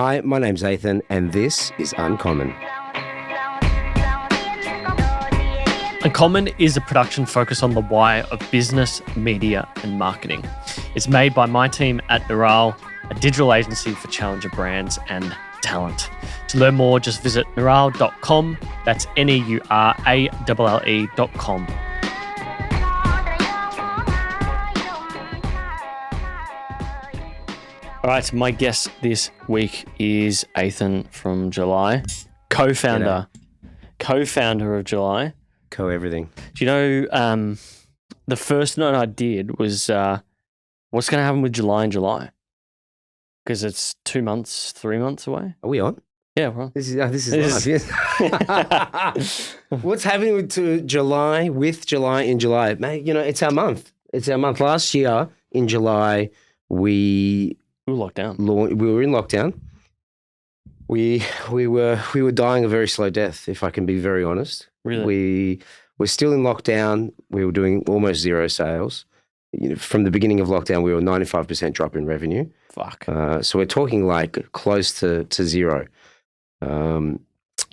Hi, my name's Athan, and this is Uncommon. Uncommon is a production focused on the why of business, media, and marketing. It's made by my team at Neural, a digital agency for challenger brands and talent. To learn more, just visit neural.com. That's NEURALLE.com. All right, my guest this week is Athan from July, co-founder of July. Co-everything. Do you know, the first note I did was what's going to happen with July in July? Because it's 2 months, 3 months away. Are we on? Yeah, well. This is live, yes. What's happening with July in July? Mate, you know, it's our month. It's our month. Last year in July, we were locked down. We were in lockdown. We were dying a very slow death, if I can be very honest. Really? We were still in lockdown. We were doing almost zero sales. You know, from the beginning of lockdown, we were 95% drop in revenue. Fuck. So we're talking like close to zero. And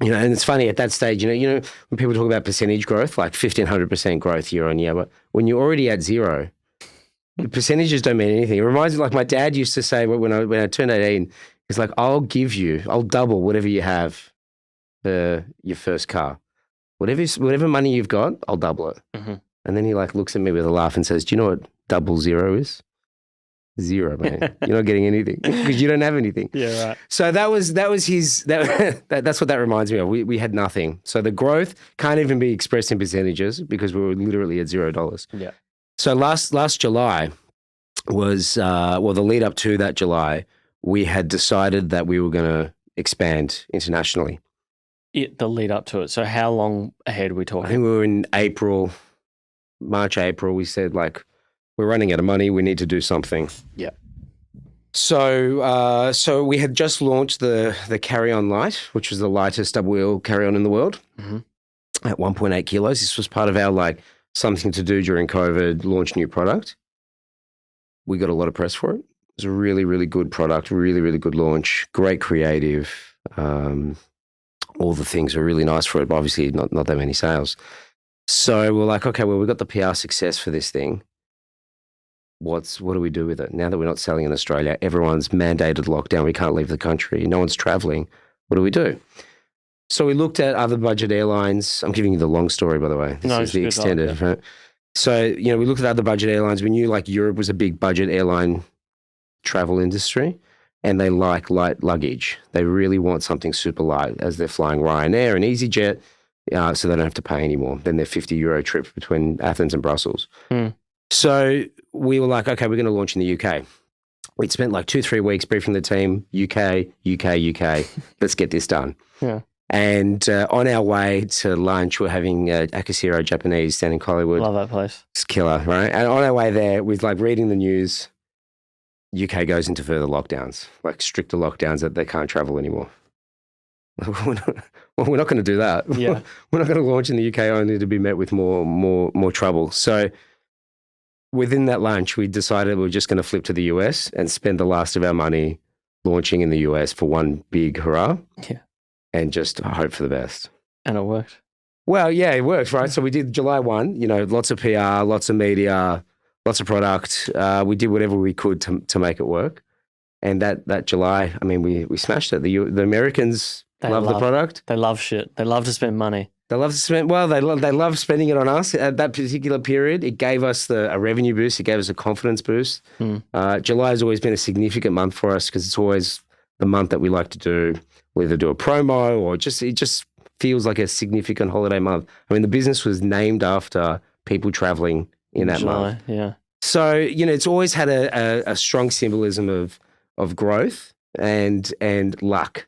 it's funny at that stage, you know, when people talk about percentage growth, like 1,500% growth year on year, but when you're already at zero, the percentages don't mean anything. It reminds me, like my dad used to say when I turned 18, he's like, I'll double whatever you have for your first car. Whatever money you've got, I'll double it. Mm-hmm. And then he like looks at me with a laugh and says, do you know what double zero is? Zero, man. You're not getting anything because you don't have anything. Yeah, right. So that was his, that's what that reminds me of. We had nothing. So the growth can't even be expressed in percentages because we were literally at $0. Yeah. So last July was, the lead up to that July, we had decided that we were going to expand internationally. The lead up to it. So how long ahead are we talking? I think we were in March, April. We said like, we're running out of money. We need to do something. Yeah. So we had just launched the Carry-On Light, which was the lightest double wheel carry-on in the world, at 1.8 kilos. This was part of our like something to do during COVID, launch new product. We got a lot of press for it. It was a really, really good product, really, really good launch, great creative. All the things were really nice for it, but obviously not that many sales. So we're like, okay, well, we got the PR success for this thing. What do we do with it? Now that we're not selling in Australia, everyone's mandated lockdown. We can't leave the country. No one's traveling. What do we do? So we looked at other budget airlines. I'm giving you the long story, by the way. This is the extended. Right? So, you know, we looked at other budget airlines. We knew like Europe was a big budget airline travel industry. And they like light luggage. They really want something super light as they're flying Ryanair and EasyJet, so they don't have to pay anymore than their €50 trip between Athens and Brussels. So we were like, okay, we're going to launch in the UK. We'd spent like 2-3 weeks briefing the team, UK. Let's get this done. Yeah. And on our way to lunch, we're having accessory Japanese down in Collingwood. Love that place. It's killer, right? And on our way there, we're like reading the news. UK goes into further lockdowns, like stricter lockdowns that they can't travel anymore. We're not going to do that. Yeah. We're not going to launch in the UK only to be met with more trouble. So within that lunch, we decided we were just going to flip to the US and spend the last of our money launching in the US for one big hurrah. Yeah. And just hope for the best. And it worked. Well, yeah, it worked, right? So we did July 1, you know, lots of PR, lots of media, lots of product. We did whatever we could to make it work. And that July, I mean, we smashed it. The Americans love the product. They love shit. They love to spend money. They love to spend, well, they love spending it on us at that particular period. It gave us a revenue boost. It gave us a confidence boost. July has always been a significant month for us because it's always the month that we like to do. We'll either do a promo or it just feels like a significant holiday month. I mean, the business was named after people traveling in that July, month. Yeah. So, you know, it's always had a strong symbolism of growth and luck.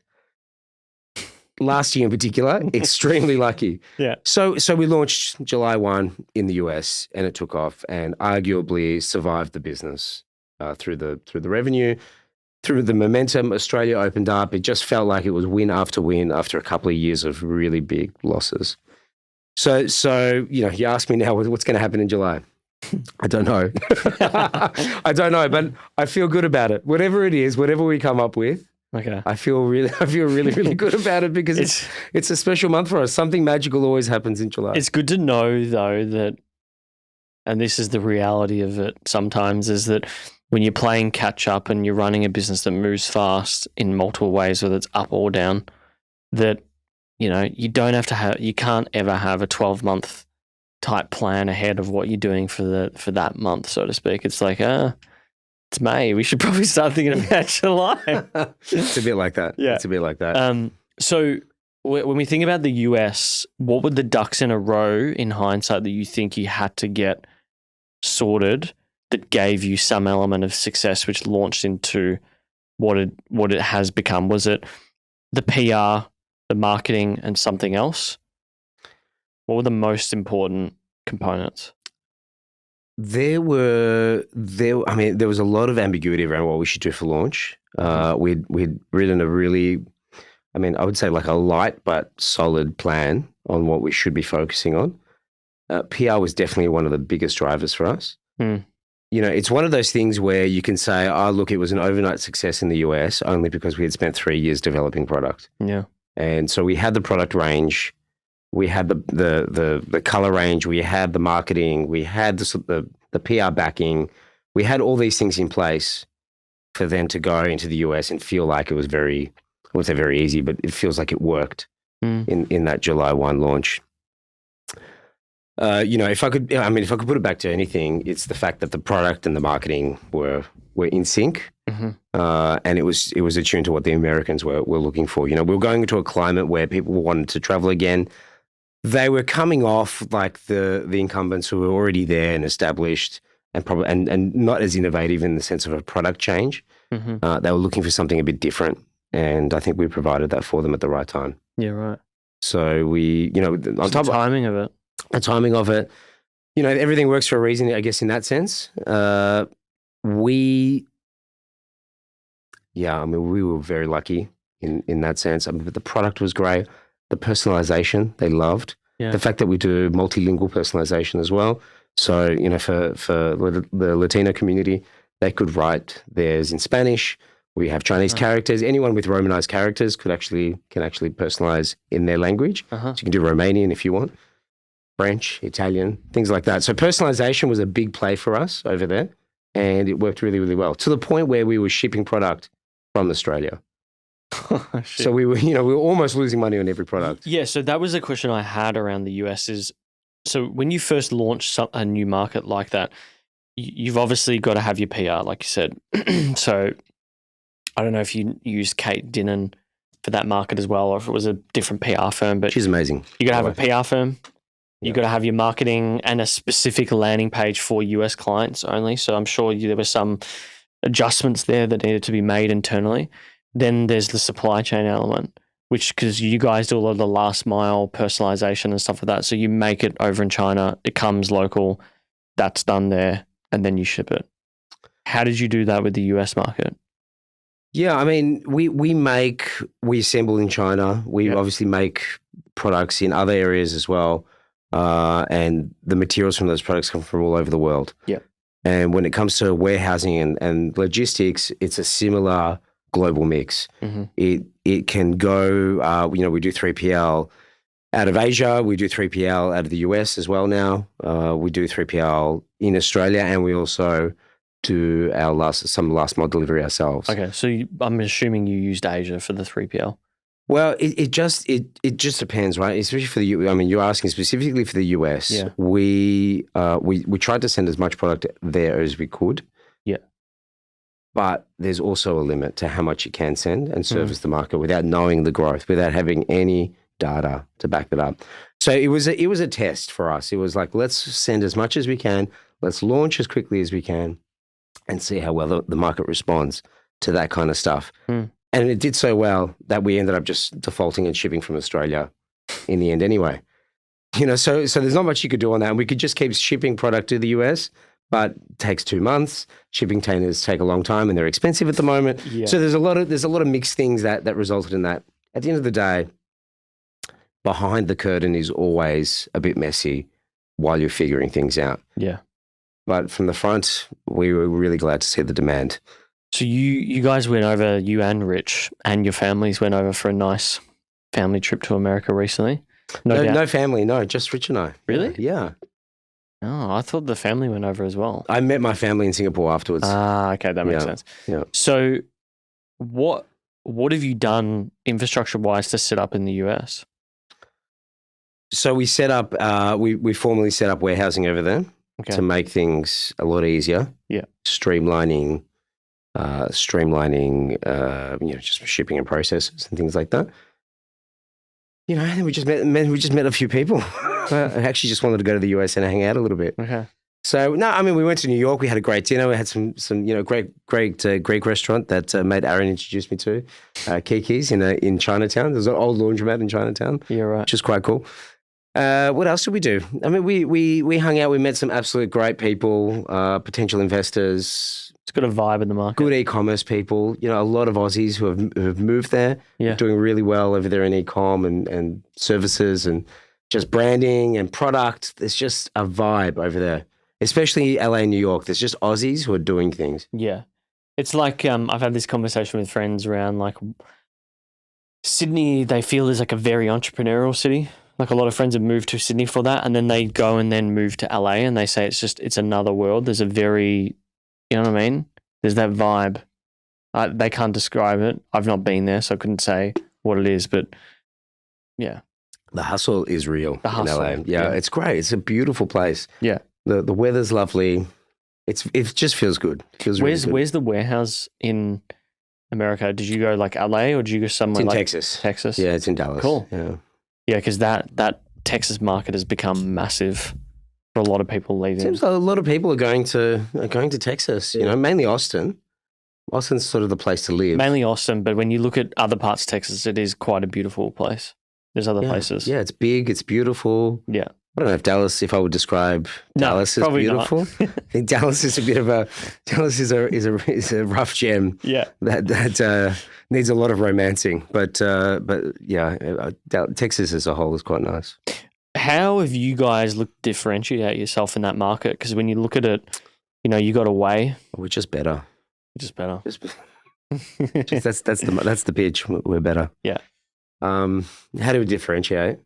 Last year in particular, extremely lucky. Yeah. So we launched July 1 in the US and it took off and arguably survived the business through the revenue, through the momentum. Australia opened up. It just felt like it was win after a couple of years of really big losses. So you know, you ask me now what's going to happen in July. I don't know. I don't know, but I feel good about it. Whatever it is, whatever we come up with, Okay. I feel really good about it because it's a special month for us. Something magical always happens in July. It's good to know though that, and this is the reality of it sometimes, is that when you're playing catch up and you're running a business that moves fast in multiple ways, whether it's up or down, that, you know, you can't ever have a 12-month type plan ahead of what you're doing for that month, so to speak. It's like, it's May. We should probably start thinking about July. It's a bit like that. Yeah. It's a bit like that. So when we think about the US, what were the ducks in a row in hindsight that you think you had to get sorted that gave you some element of success, which launched into what it has become? Was it the PR, the marketing, and something else? What were the most important components? There was a lot of ambiguity around what we should do for launch. We'd written a really, I would say like a light but solid plan on what we should be focusing on. PR was definitely one of the biggest drivers for us. Mm. You know, it's one of those things where you can say, oh, look, it was an overnight success in the US only because we had spent 3 years developing product. Yeah. And so we had the product range, we had the color range, we had the marketing, we had the PR backing, we had all these things in place for them to go into the US and feel like it was I wouldn't say very easy, but it feels like it worked in that July 1 launch. You know, if I could put it back to anything, it's the fact that the product and the marketing were in sync, and it was attuned to what the Americans were looking for. You know, we were going into a climate where people wanted to travel again. They were coming off like the incumbents who were already there and established, and probably and not as innovative in the sense of a product change. They were looking for something a bit different, and I think we provided that for them at the right time. Yeah, right. So we, you know, on top of the timing of it. The timing of it, you know, everything works for a reason, I guess, in that sense. We were very lucky in that sense. But the product was great. The personalization, they loved. Yeah. The fact that we do multilingual personalization as well. So, you know, for the Latino community, they could write theirs in Spanish. We have Chinese characters. Anyone with Romanized characters can actually personalize in their language. So you can do Romanian if you want. French, Italian, things like that. So personalization was a big play for us over there, and it worked really, really well, to the point where we were shipping product from Australia. So we were almost losing money on every product. Yeah, so that was a question I had around the US is, so when you first launch a new market like that, you've obviously got to have your PR, like you said. So I don't know if you used Kate Dinnan for that market as well, or if it was a different PR firm, but she's amazing. You got to have a PR firm. You got to have your marketing and a specific landing page for US clients only. So I'm sure there were some adjustments there that needed to be made internally. Then there's the supply chain element, which, because you guys do a lot of the last mile personalization and stuff like that. So you make it over in China, it comes local, that's done there, and then you ship it. How did you do that with the US market? Yeah, I mean, we assemble in China. We obviously make products in other areas as well. And the materials from those products come from all over the world. Yeah. And when it comes to warehousing and logistics, it's a similar global mix. It can go, we do 3PL out of Asia. We do 3PL out of the US as well now. We do 3PL in Australia, and we also do some last mile delivery ourselves. Okay, so I'm assuming you used Asia for the 3PL. Well, it just depends, right? Especially for you're asking specifically for the US. Yeah. We tried to send as much product there as we could. Yeah. But there's also a limit to how much you can send and service the market without knowing the growth, without having any data to back that up. So it was a test for us. It was like, let's send as much as we can, let's launch as quickly as we can, and see how well the market responds to that kind of stuff. And it did so well that we ended up just defaulting and shipping from Australia in the end anyway. You know, so there's not much you could do on that. And we could just keep shipping product to the US, but it takes 2 months. Shipping containers take a long time and they're expensive at the moment. Yeah. So there's a lot of mixed things that resulted in that. At the end of the day, behind the curtain is always a bit messy while you're figuring things out. Yeah. But from the front, we were really glad to see the demand. So you guys went over, you and Rich and your families went over for a nice family trip to America recently. No family, no, just Rich and I. Really? Yeah. Oh, I thought the family went over as well. I met my family in Singapore afterwards. Ah, okay, that makes sense. Yeah. So what have you done infrastructure-wise to set up in the US? So we set up, we formally set up warehousing over there to make things a lot easier. Yeah. Streamlining, just shipping and processes and things like that. And then we just met a few people. I actually just wanted to go to the US and hang out a little bit. Okay. So we went to New York. We had a great dinner. We had some great Greek restaurant that mate Aaron introduced me to, Kiki's in Chinatown. There's an old laundromat in Chinatown. Yeah, right. Which is quite cool. What else did we do? I mean, we hung out. We met some absolute great people, potential investors. It's got a vibe in the market. Good e-commerce people. A lot of Aussies who have moved there. Yeah. Doing really well over there in e-com and services and just branding and product. There's just a vibe over there, especially LA and New York. There's just Aussies who are doing things. Yeah. It's like I've had this conversation with friends around like Sydney, they feel is like a very entrepreneurial city. Like a lot of friends have moved to Sydney for that, and then they go and then move to LA and they say it's another world. There's a very, you know what I mean? There's that vibe. They can't describe it. I've not been there, so I couldn't say what it is, but yeah. The hustle is real in LA. Yeah, it's great. It's a beautiful place. Yeah. The weather's lovely. It just feels good. It feels really good. Where's the warehouse in America? Did you go like LA or did you go somewhere like Texas? Texas? Yeah, it's in Dallas. Cool. Yeah. Yeah, because that Texas market has become massive for a lot of people leaving. Seems like a lot of people are going to Texas. Yeah. Mainly Austin. Austin's sort of the place to live. Mainly Austin, but when you look at other parts of Texas, it is quite a beautiful place. There's other places. Yeah, it's big. It's beautiful. Yeah. I don't know if I would describe Dallas as beautiful. I think Dallas is a rough gem. Yeah. That needs a lot of romancing. But Texas as a whole is quite nice. How have you guys looked to differentiate yourself in that market? Because when you look at it, you got away. We're just better. Just better. That's the pitch. We're better. Yeah. How do we differentiate?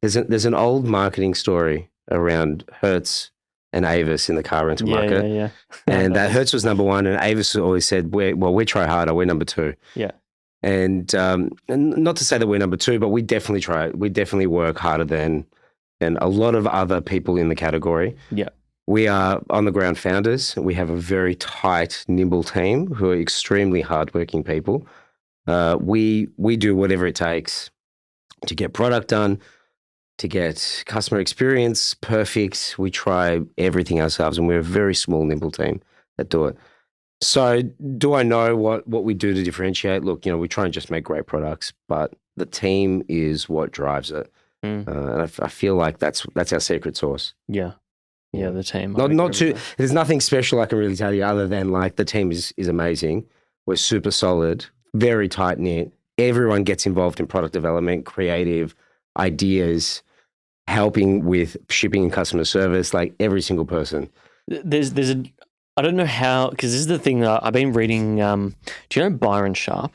There's an old marketing story around Hertz and Avis in the car rental market. Yeah. And Hertz was number one, and Avis always said, "We try harder. We're number two." Yeah. And not to say that we're number two, but we definitely try. We definitely work harder than a lot of other people in the category. Yeah. We are on-the-ground founders. We have a very tight, nimble team who are extremely hardworking people. We do whatever it takes to get product done, to get customer experience perfect. We try everything ourselves, and we're a very small, nimble team that do it. So do I know what we do to differentiate? Look, we try and just make great products, but the team is what drives it. And I feel like that's our secret sauce. Yeah. Yeah, the team. There's nothing special I can really tell you other than like the team is amazing. We're super solid, very tight knit. Everyone gets involved in product development, creative ideas, helping with shipping and customer service, like every single person. I don't know how, because this is the thing that I've been reading. Do you know Byron Sharp?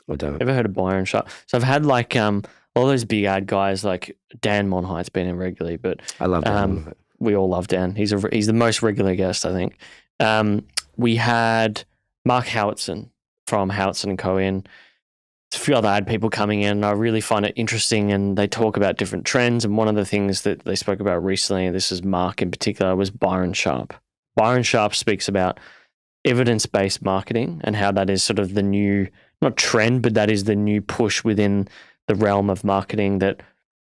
I don't. Ever heard of Byron Sharp? So I've had like all those big ad guys like Dan Monheit's been in regularly, but I love Dan. We all love Dan. He's the most regular guest, I think. We had Mark Howitson from Howitson & Co. in. A few other ad people coming in. And I really find it interesting, and they talk about different trends. And one of the things that they spoke about recently, this is Mark in particular, was Byron Sharp. Byron Sharp speaks about evidence-based marketing and how that is sort of the new, not trend, but that is the new push within the realm of marketing that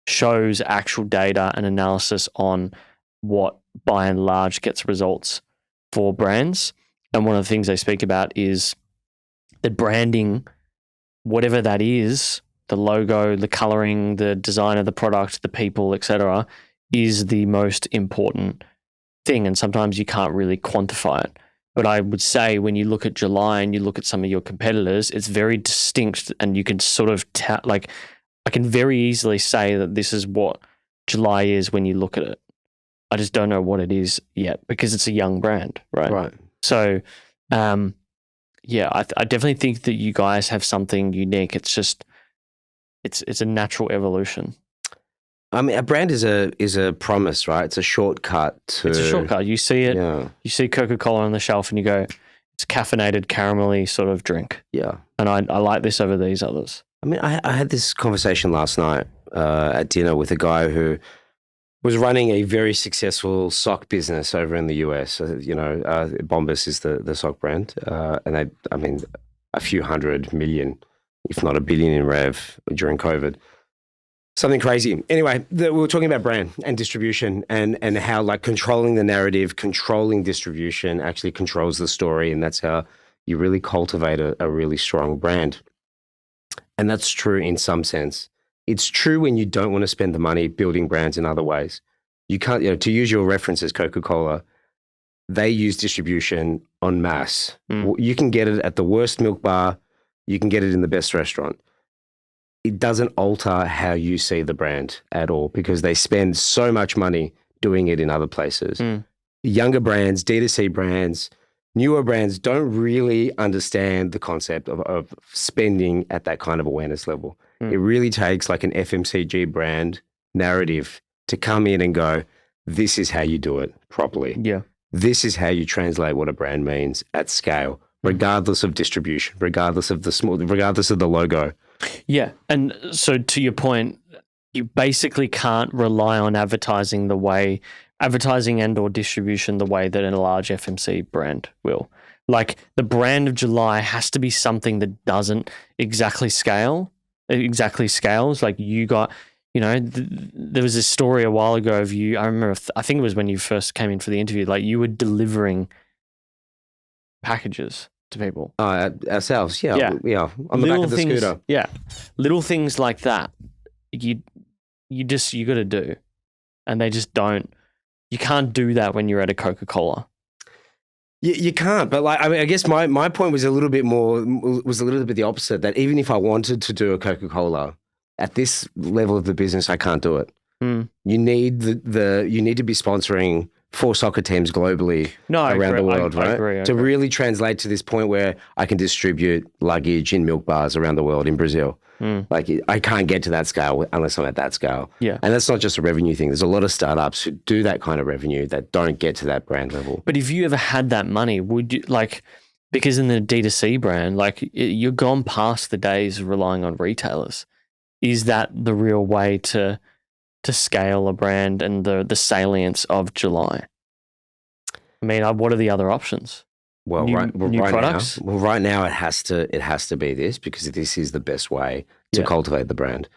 shows actual data and analysis on what by and large gets results for brands. And one of the things they speak about is that branding, whatever that is, the logo, the coloring, the design of the product, the people, etc., is the most important thing. And sometimes you can't really quantify it. But I would say when you look at July and you look at some of your competitors, it's very distinct, and you can sort of I can very easily say that this is what July is when you look at it. I just don't know what it is yet because it's a young brand, right? Right. So yeah, I definitely think that you guys have something unique. It's just, it's a natural evolution. I mean, a brand is a promise, right? It's a shortcut to. It's a shortcut. You see it. Yeah. You see Coca-Cola on the shelf, and you go, "It's a caffeinated, caramelly sort of drink." Yeah. And I like this over these others. I mean, I had this conversation last night at dinner with a guy who was running a very successful sock business over in the US. Bombas is the sock brand, and a few hundred million, if not $1 billion in rev during COVID. Something crazy. Anyway, we were talking about brand and distribution and how like controlling the narrative, controlling distribution actually controls the story. And that's how you really cultivate a really strong brand. And that's true in some sense. It's true when you don't want to spend the money building brands in other ways. You can't, to use your references, Coca-Cola, they use distribution en masse. You can get it at the worst milk bar. You can get it in the best restaurant. It doesn't alter how you see the brand at all because they spend so much money doing it in other places. Younger brands, D2C brands, newer brands don't really understand the concept of spending at that kind of awareness level. It really takes like an FMCG brand narrative to come in and go, this is how you do it properly. Yeah. This is how you translate what a brand means at scale, regardless of distribution, regardless of the logo. Yeah. And so to your point, you basically can't rely on advertising and or distribution the way that a large FMC brand will. Like the brand of July has to be something that doesn't exactly scales. Like you got, there was this story a while ago of you, I remember, I think it was when you first came in for the interview, like you were delivering packages to people. Ourselves, yeah. On the Little back of the things, scooter. Yeah. Little things like that, you got to do. And they just don't. You can't do that when you're at a Coca-Cola. You can't, but I guess my point was a little bit the opposite, that even if I wanted to do a Coca-Cola at this level of the business, I can't do it. You need you need to be sponsoring 4 soccer teams globally around the world, right? I agree. To really translate to this point where I can distribute Luggage in milk bars around the world in Brazil. Like I can't get to that scale unless I'm at that scale. Yeah. And that's not just a revenue thing. There's a lot of startups who do that kind of revenue that don't get to that brand level. But if you ever had that money, would you because in the D2C brand, you're gone past the days of relying on retailers. Is that the real way to scale a brand and the salience of July? I mean, what are the other options? Well, new products? Right now it has to be this because this is the best way to cultivate the brand.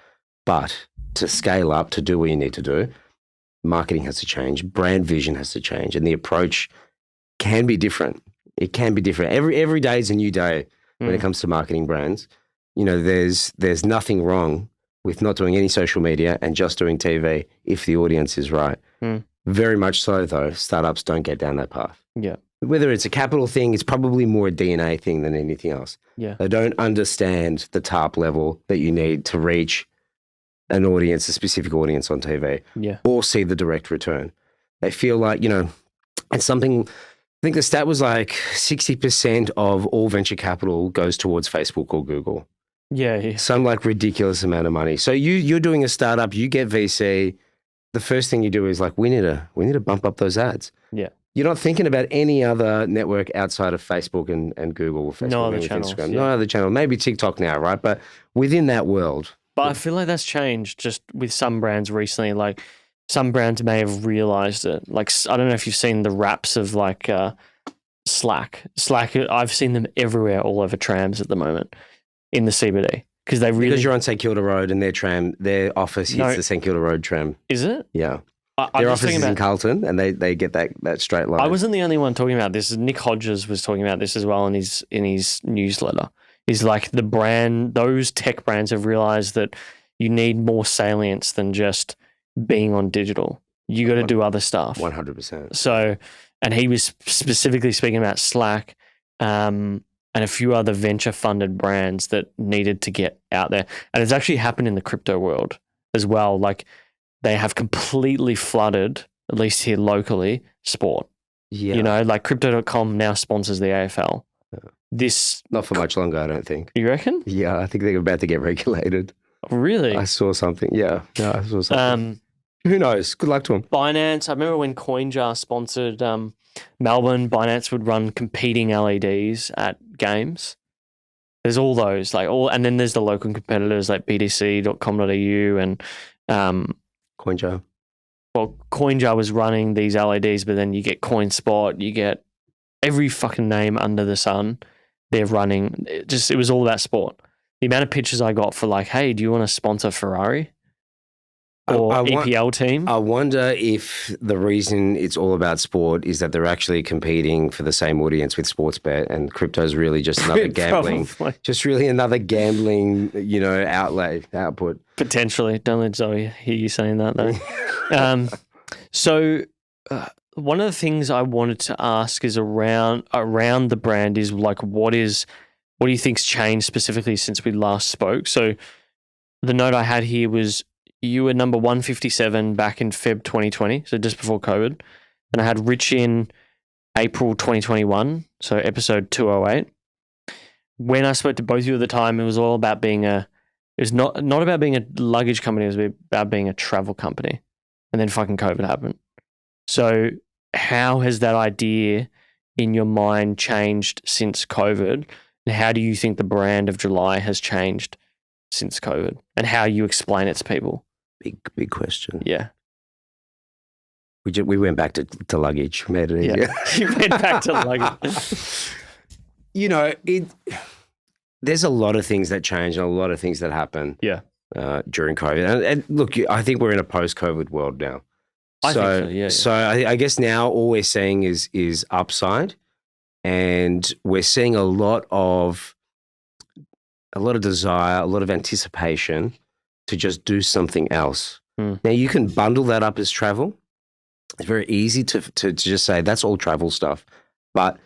But to scale up, to do what you need to do, marketing has to change, brand vision has to change, and the approach can be different. It can be different. Every day is a new day when it comes to marketing brands. There's nothing wrong with not doing any social media and just doing TV if the audience is right. Very much so, though, startups don't get down that path. Yeah. Whether it's a capital thing, it's probably more a DNA thing than anything else. Yeah. They don't understand the top level that you need to reach an audience, a specific audience on TV, or see the direct return. They feel like, it's something, I think the stat was like 60% of all venture capital goes towards Facebook or Google. Yeah. Some like ridiculous amount of money. So you're doing a startup, you get VC, the first thing you do is like, we need to bump up those ads. Yeah. You're not thinking about any other network outside of Facebook and Google, Facebook, no other channels, Instagram, no other channel. Maybe TikTok now, right? But within that world. But I feel like that's changed just with some brands recently. Like some brands may have realized it. Like I don't know if you've seen the wraps of Slack. Slack, I've seen them everywhere, all over trams at the moment in the CBD because you're on St Kilda Road and their office hits the St Kilda Road tram. Is it? Yeah. Their office is in Carlton, and they get that straight line. I wasn't the only one talking about this. Nick Hodges was talking about this as well in his newsletter. He's like, those tech brands have realized that you need more salience than just being on digital. You got to do other stuff. 100%. So, and he was specifically speaking about Slack and a few other venture-funded brands that needed to get out there. And it's actually happened in the crypto world as well. Like, they have completely flooded, at least here locally, sport. Yeah. Like Crypto.com now sponsors the AFL. this, Not for much longer, I don't think. you reckon? Yeah, I think they're about to get regulated. Really? I saw something. Yeah, I saw something. Who knows? Good luck to them. Binance, I remember when CoinJar sponsored Melbourne, Binance would run competing LEDs at games. There's all those, and then there's the local competitors like bdc.com.au and CoinJar. Well, CoinJar was running these LEDs, but then you get CoinSpot, you get every fucking name under the sun. They're running. It was all about sport. The amount of pictures I got for like, hey, do you want to sponsor Ferrari or EPL team? I wonder if the reason it's all about sport is that they're actually competing for the same audience with Sportsbet, and crypto is really just another gambling, just really another gambling, output. Potentially. Don't let Zoe hear you saying that though. So one of the things I wanted to ask is around the brand is like, what do you think's changed specifically since we last spoke? So the note I had here was you were number 157 back in Feb 2020, so just before COVID. And I had Rich in April 2021, so episode 208. When I spoke to both of you at the time, it was all about it was not about being a luggage company, it was about being a travel company. And then fucking COVID happened. So how has that idea in your mind changed since COVID? And how do you think the brand of July has changed since COVID? And how you explain it to people? Big question. Yeah. We went back to luggage. Made it easier. Yeah. You went back to luggage. There's a lot of things that change and a lot of things that happen. Yeah. During COVID. And look, I think we're in a post-COVID world now. I think so, yeah. So I guess now all we're seeing is upside, and we're seeing a lot of desire, a lot of anticipation to just do something else. Now you can bundle that up as travel. It's very easy to just say that's all travel stuff, but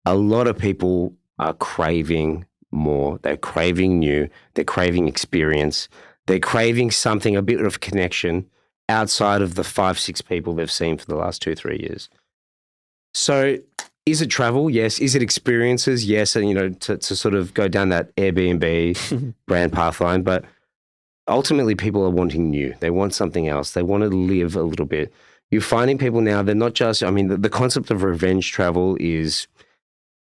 a lot of people are craving more. They're craving new. They're craving experience. They're craving something, a bit of connection outside of the 5-6 people they've seen for the last 2-3 years. So is it travel? Yes. Is it experiences? Yes. And, to sort of go down that Airbnb brand pathline. But ultimately people are wanting new. They want something else. They want to live a little bit. You're finding people now, they're not just, the concept of revenge travel is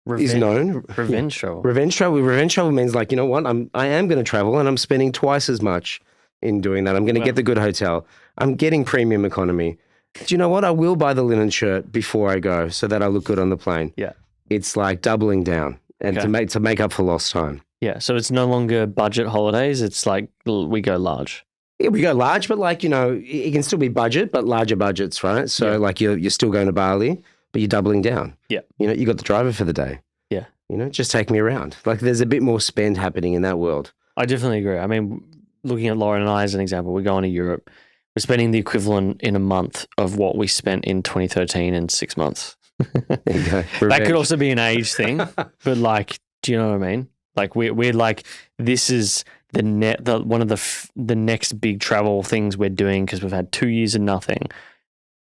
known. Revenge travel. Revenge travel means like, you know what? I am going to travel and I'm spending twice as much in doing that. I'm going to get the good hotel. I'm getting premium economy. Do you know what? I will buy the linen shirt before I go so that I look good on the plane. Yeah. It's like doubling down and to make up for lost time. Yeah. So it's no longer budget holidays. It's like we go large. Yeah, we go large, but it can still be budget, but larger budgets, right? So like you're still going to Bali, but you're doubling down. Yeah. You got the driver for the day. Yeah. Just take me around. Like there's a bit more spend happening in that world. I definitely agree. Looking at Lauren and I as an example, we're going to Europe. We're spending the equivalent in a month of what we spent in 2013 in 6 months. There you go. That could also be an age thing, but like, do you know what I mean? Like we're like, this is one of the next big travel things we're doing because we've had 2 years of nothing.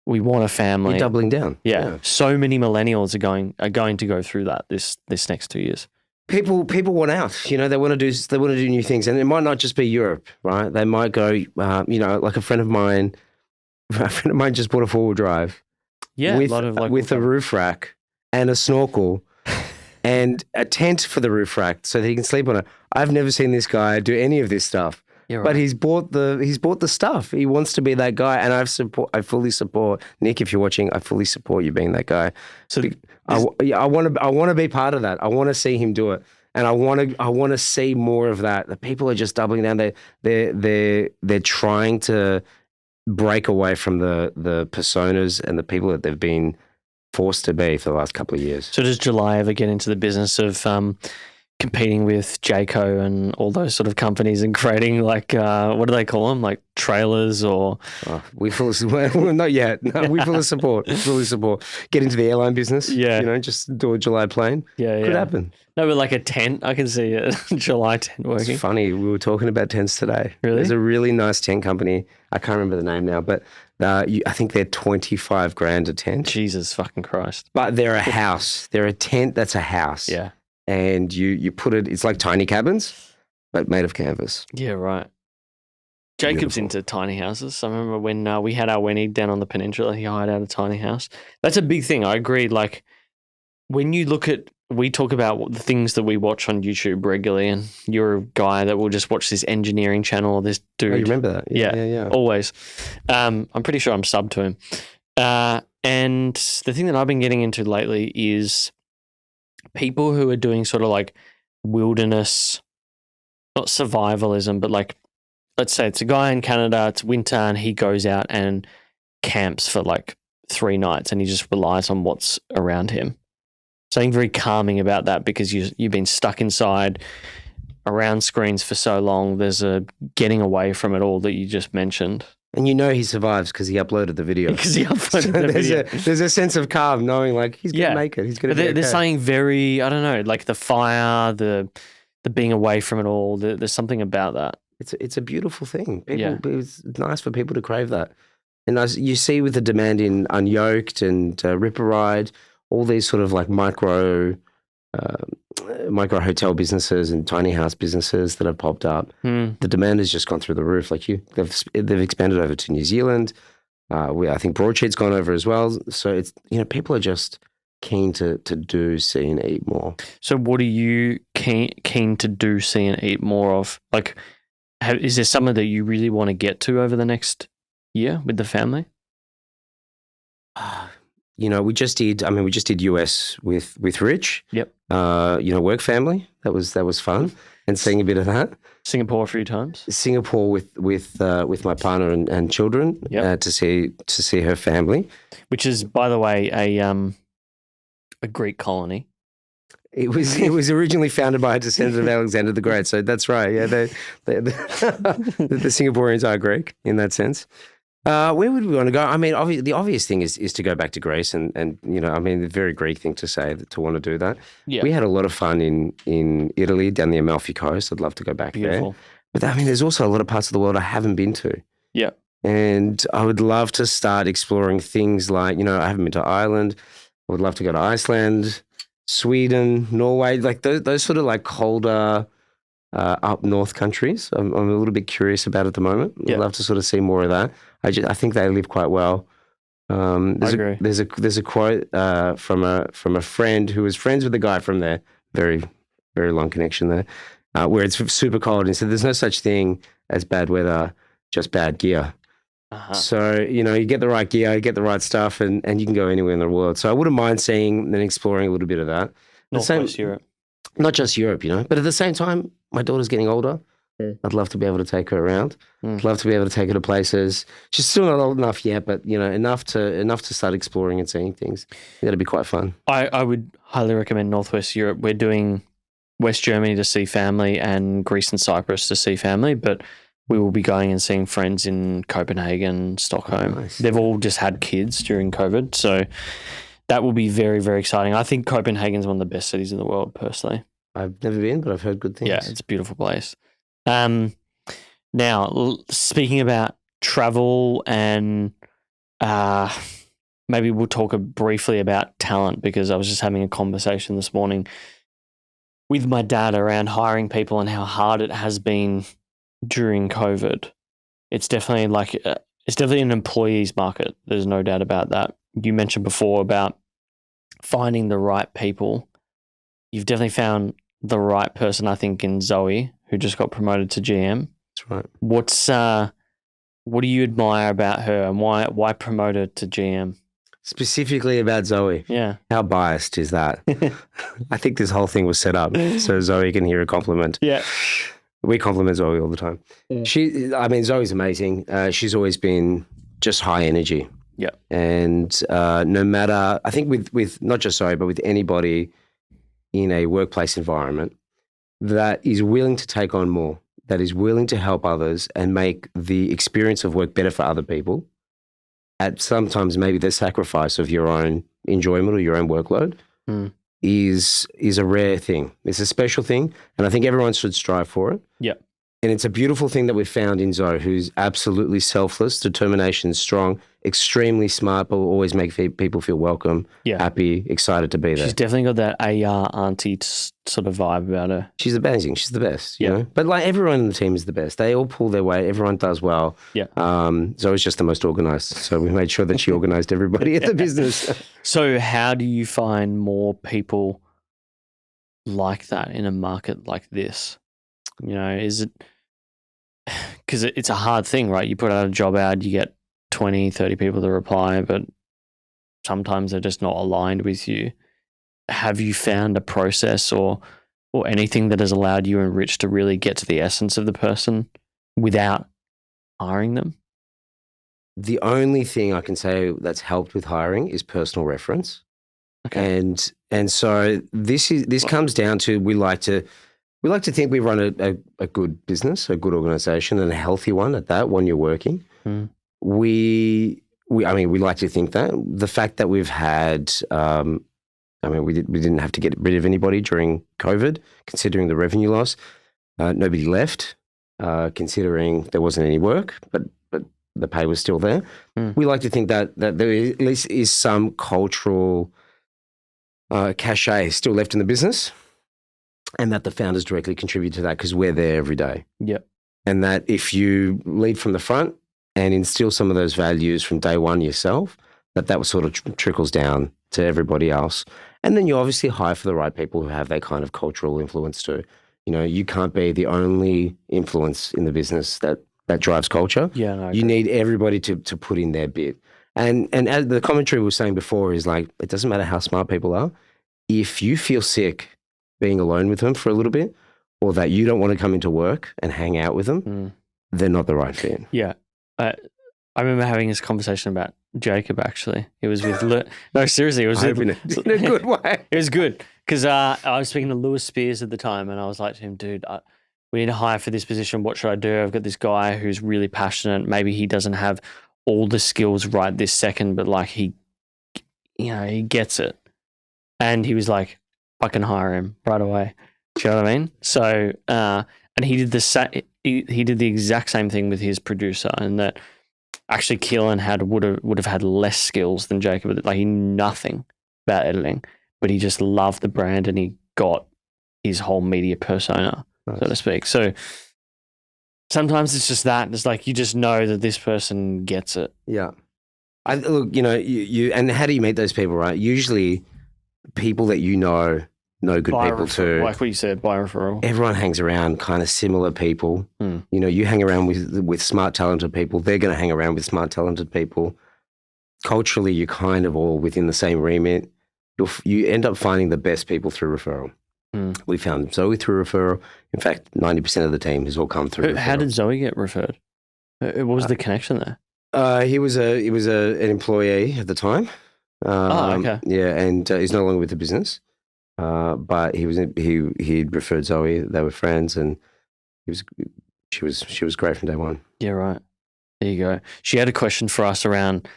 We want a family. You're doubling down. Yeah. So many millennials are going to go through that this next 2 years. People want out. They want to do new things, and it might not just be Europe, right? They might go, like a friend of mine just bought a 4-wheel drive, with a roof rack and a snorkel, and a tent for the roof rack so that he can sleep on it. I've never seen this guy do any of this stuff, but he's bought the stuff. He wants to be that guy, and I fully support Nick. If you're watching, I fully support you being that guy. So I want to be part of that. I want to see him do it, and I want to see more of that. The people are just doubling down. They're trying to break away from the personas and the people that they've been forced to be for the last couple of years. So does July ever get into the business of competing with Jayco and all those sort of companies and creating like, what do they call them? Like trailers or? We fully support. Not yet. No, we fully support. Get into the airline business. Yeah. Just do a July plane. Yeah. Could happen. No, but like a tent, I can see a July tent working. It's funny. We were talking about tents today. Really? There's a really nice tent company. I can't remember the name now, but I think they're $25,000 a tent. Jesus fucking Christ. But they're a house. They're a tent that's a house. Yeah. and you put it. It's like tiny cabins, but made of canvas. Yeah, right. Jacob's Beautiful. into tiny houses. I remember when we had our wedding down on the peninsula, he hired out a tiny house. That's a big thing. I agree. Like when you look at, we talk about the things that we watch on YouTube regularly, and you're a guy that will just watch this engineering channel or this dude. Oh, you remember that? Yeah. Always. I'm pretty sure I'm sub to him. And the thing that I've been getting into lately is people who are doing sort of like wilderness, not survivalism, but like, let's say it's a guy in Canada, it's winter, and he goes out and camps for like 3 nights and he just relies on what's around him. Something very calming about that, because you've been stuck inside around screens for so long. There's a getting away from it all that you just mentioned. And you know he survives because he uploaded the video. Because he uploaded the video. There's a sense of calm knowing like he's going to make it. He's going to be okay. There's something very, I don't know, like the fire, the being away from it all. There's something about that. It's a beautiful thing. It's nice for people to crave that. And as you see with the demand in Unyoked and Ripper Ride, all these sort of like micro hotel businesses and tiny house businesses that have popped up, the demand has just gone through the roof. Like they've expanded over to New Zealand. I think Broadsheet's gone over as well. So it's, people are just keen to do, see and eat more. So what are you keen to do, see and eat more of? Like, is there something that you really want to get to over the next year with the family? We just did US with Rich. Yep. Work family. That was fun, and seeing a bit of that. Singapore a few times. Singapore with my partner and children. Yep. To see her family, which is, by the way, a Greek colony. It was originally founded by a descendant of Alexander the Great. So that's right. Yeah, the Singaporeans are Greek in that sense. Where would we want to go? I mean, the obvious thing is to go back to Greece, and the very Greek thing to say to want to do that. Yeah. We had a lot of fun in Italy down the Amalfi Coast. I'd love to go back there. But I mean, there's also a lot of parts of the world I haven't been to. Yeah. And I would love to start exploring things like, I haven't been to Ireland. I would love to go to Iceland, Sweden, Norway, like those sort of like colder up north countries. I'm a little bit curious about at the moment. I'd love to sort of see more of that. I think they live quite well. I agree. There's a quote from a friend who was friends with a guy from there. Very, very long connection there, where it's super cold. And he said, "There's no such thing as bad weather, just bad gear." Uh-huh. So you get the right gear, you get the right stuff, and you can go anywhere in the world. So I wouldn't mind seeing and exploring a little bit of that. Northwest Europe, not just Europe, but at the same time, my daughter's getting older. Yeah. I'd love to be able to take her around. I'd love to be able to take her to places. She's still not old enough yet, but enough to start exploring and seeing things. That'd be quite fun. I would highly recommend Northwest Europe. We're doing West Germany to see family and Greece and Cyprus to see family, but we will be going and seeing friends in Copenhagen, Stockholm. Nice. They've all just had kids during COVID, so that will be very, very exciting. I think Copenhagen's one of the best cities in the world, personally. I've never been, but I've heard good things. Yeah, it's a beautiful place. Now, speaking about travel, and maybe we'll talk briefly about talent, because I was just having a conversation this morning with my dad around hiring people and how hard it has been during COVID. It's definitely an employee's market. There's no doubt about that. You mentioned before about finding the right people. You've definitely found the right person, I think, in Zoe, who just got promoted to GM. That's right. What do you admire about her, and why promote her to GM? Specifically about Zoe. Yeah. How biased is that? I think this whole thing was set up so Zoe can hear a compliment. Yeah. We compliment Zoe all the time. Yeah. Zoe's amazing. She's always been just high energy. Yeah. And no matter, I think with not just Zoe, but with anybody in a workplace environment that is willing to take on more, that is willing to help others and make the experience of work better for other people, at sometimes maybe the sacrifice of your own enjoyment or your own workload, is a rare thing. It's a special thing, and I think everyone should strive for it. Yeah. And it's a beautiful thing that we've found in Zoe, who's absolutely selfless, determination, strong, extremely smart, but will always make people feel welcome, happy, excited to be there. She's definitely got that AR auntie sort of vibe about her. She's amazing. She's the best, you know? But like everyone in the team is the best. They all pull their weight. Everyone does well. Yeah. Zoe's just the most organized. So we made sure that she organized everybody at the business. So how do you find more people like that in a market like this? You know, is it because it's a hard thing, right? You put out a job ad, you get 20, 30 people to reply, but sometimes they're just not aligned with you. Have you found a process or anything that has allowed you and Rich to really get to the essence of the person without hiring them? The only thing I can say that's helped with hiring is personal reference. Okay. And so this comes down to we like to think we run a good business, a good organization, and a healthy one at that when you're working. Mm. We like to think that. The fact that we've had, we didn't have to get rid of anybody during COVID, considering the revenue loss. Nobody left, considering there wasn't any work, but the pay was still there. Mm. We like to think that there at least is some cultural cachet still left in the business, and that the founders directly contribute to that because we're there every day. Yep. And that if you lead from the front and instill some of those values from day one yourself, that sort of trickles down to everybody else. And then you obviously hire for the right people who have that kind of cultural influence too. You know, you can't be the only influence in the business that drives culture. Yeah, no, you need everybody to put in their bit. And as the commentary we were saying before is like, it doesn't matter how smart people are. If you feel sick being alone with them for a little bit, or that you don't want to come into work and hang out with them, they're not the right fit. Yeah. I remember having this conversation about Jacob, actually. It was with... No, seriously. It was in a good way. It was good because I was speaking to Lewis Spears at the time and I was like to him, dude, we need to hire for this position. What should I do? I've got this guy who's really passionate. Maybe he doesn't have all the skills right this second, but like he gets it. And he was like, I can hire him right away. Do you know what I mean? So, and he did he did the exact same thing with his producer, and that actually Keelan would have had less skills than Jacob. Like he knew nothing about editing, but he just loved the brand and he got his whole media persona, so to speak. So sometimes it's just that. It's like you just know that this person gets it. Yeah. Look, you know, you and how do you meet those people, right? Usually people that you know good people too. Like what you said, by referral. Everyone hangs around kind of similar people. Mm. You know, you hang around with smart, talented people. They're going to hang around with smart, talented people. Culturally, you're kind of all within the same remit. You end up finding the best people through referral. Mm. We found Zoe through referral. In fact, 90% of the team has all come through referral. How did Zoe get referred? What was the connection there? He was an employee at the time. Okay. Yeah, and he's no longer with the business. But he'd referred Zoe. They were friends, and she was great from day one. Yeah, right. There you go. She had a question for us around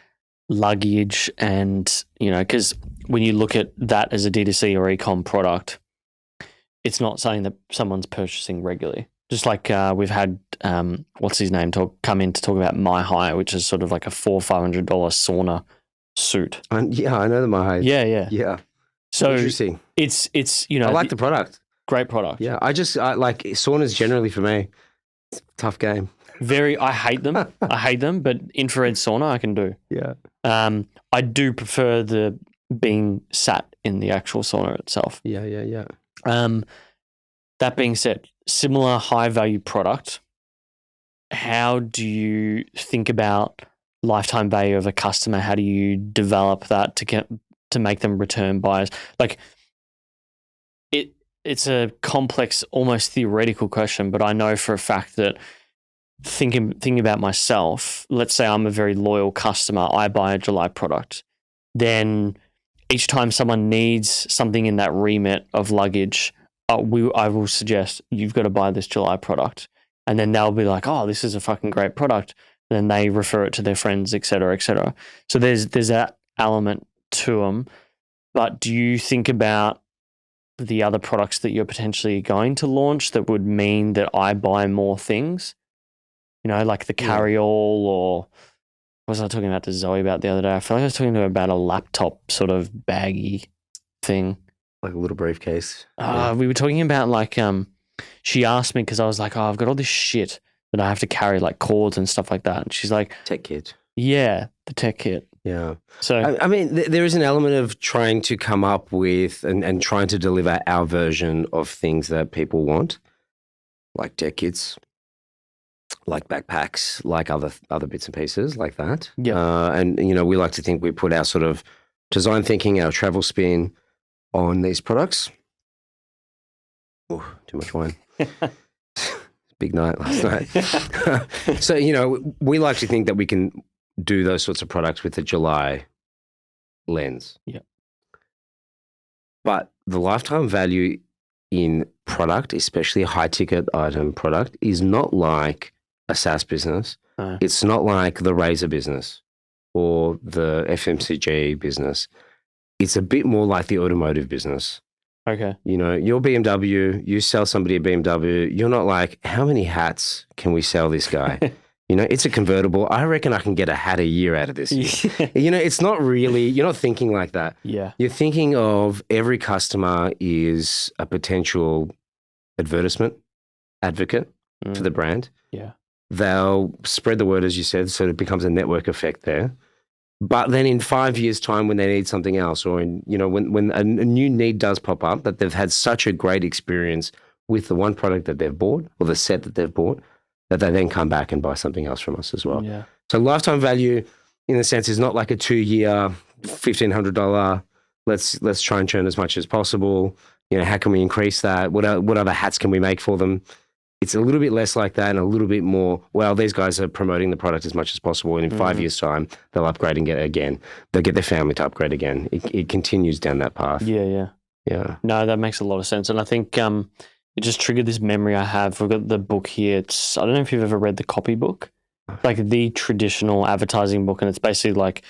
luggage, and because when you look at that as a D2C or e-com product, it's not something that someone's purchasing regularly. Just like we've had what's his name come in to talk about My High, which is sort of like a $400-500 sauna suit. Yeah, I know the My High. Yeah. So interesting. It's I like the product. Great product. Yeah, I like saunas generally for me. It's a tough game. I hate them. But infrared sauna I can do. Yeah. I do prefer the being sat in the actual sauna itself. Yeah. That being said, similar high value product. How do you think about lifetime value of a customer? How do you develop that to make them return buyers? Like it's a complex, almost theoretical question, but I know for a fact that thinking about myself, let's say I'm a very loyal customer, I buy a July product. Then each time someone needs something in that remit of luggage, I will suggest you've got to buy this July product. And then they'll be like, oh, this is a fucking great product. And then they refer it to their friends, et cetera, et cetera. So there's that element to them. But do you think about the other products that you're potentially going to launch that would mean that I buy more things? You know, like the carry-all, or what was I talking about to Zoe about the other day? I feel like I was talking to her about a laptop sort of baggy thing. Like a little briefcase. We were talking about like, she asked me because I was like, oh, I've got all this shit that I have to carry, like cords and stuff like that. And she's like, Tech kit. yeah, the tech kit. Yeah. So, I mean, there is an element of trying to come up with and trying to deliver our version of things that people want, like tech kits, like backpacks, like other bits and pieces like that. Yeah. And, you know, we like to think we put our sort of design thinking, our travel spin on these products. Oh, too much wine. Big night last night. So, you know, we like to think that we can do those sorts of products with the July lens. Yeah. But the lifetime value in product, especially a high ticket item product, is not like a SaaS business. It's not like the razor business or the FMCG business. It's a bit more like the automotive business. Okay. You know, your BMW, you sell somebody a BMW, you're not like, how many hats can we sell this guy? You know, it's a convertible. I reckon I can get a hat a year out of this. You know, it's not really, you're not thinking like that. Yeah. You're thinking of every customer is a potential advertisement advocate for the brand. Yeah. They'll spread the word, as you said, so it becomes a network effect there. But then in 5 years' time, when they need something else, or in, you know, when a new need does pop up, that they've had such a great experience with the one product that they've bought or the set that they've bought, that they then come back and buy something else from us as well. Yeah. So lifetime value, in a sense, is not like a 2-year, $1,500. Let's try and churn as much as possible. You know, how can we increase that? What other hats can we make for them? It's a little bit less like that and a little bit more, well, these guys are promoting the product as much as possible. And in 5 years' time, they'll upgrade and get it again. They'll get their family to upgrade again. It continues down that path. Yeah. Yeah. No, that makes a lot of sense. And I think it just triggered this memory I have. We've got the book here. I don't know if you've ever read the copybook, like the traditional advertising book. And it's basically like